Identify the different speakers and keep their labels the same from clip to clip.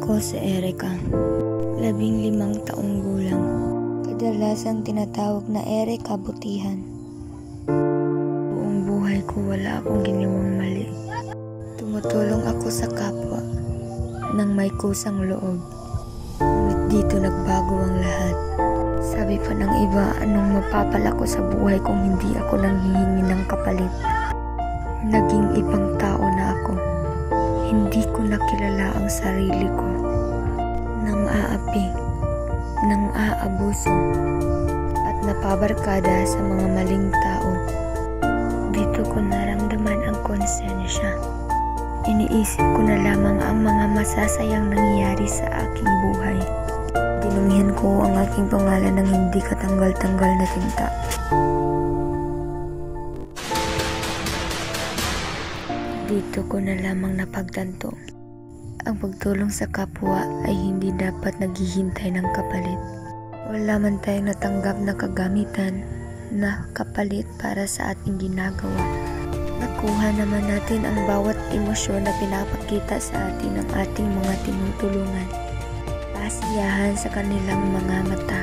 Speaker 1: Ako si Erica, 15 taong gulang. Kadalasang tinatawag na Ere Kabutihan. Buong buhay ko wala akong ginawang mali. Tumutulong ako sa kapwa nang may kusang loob. Ngunit dito nagbago ang lahat. Sabi pa ng iba, anong mapapala ko sa buhay kung hindi ako nanghihingi ng kapalit. Naging ibang tao na ako. Hindi ko nakilala ang sarili ko. Nang aapi, nang aabuso, at napabarkada sa mga maling tao. Dito ko naramdaman ang konsensya. Iniisip ko na lamang ang mga masasayang nangyayari sa aking buhay. Dinumihan ko ang aking pangalan ng hindi katanggal-tanggal na tinta. Dito ko na lamang napagtanto. Ang pagtulong sa kapwa ay hindi dapat naghihintay ng kapalit. Wala man tayong natanggap na kagamitan na kapalit para sa ating ginagawa. Nakuha naman natin ang bawat emosyon na pinapakita sa atin ng ating mga tinutulungan. Kasiyahan sa kanilang mga mata.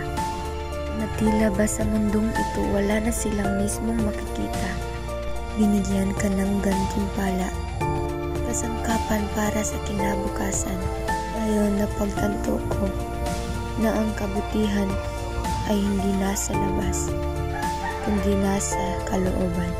Speaker 1: Na tila ba sa mundong ito wala na silang mismong makikita. Binigyan ka ng gantimpala. Kasangkapan para sa kinabukasan. Ngayon napagtanto ko na ang kabutihan ay hindi nasa labas, kundi nasa kalooban.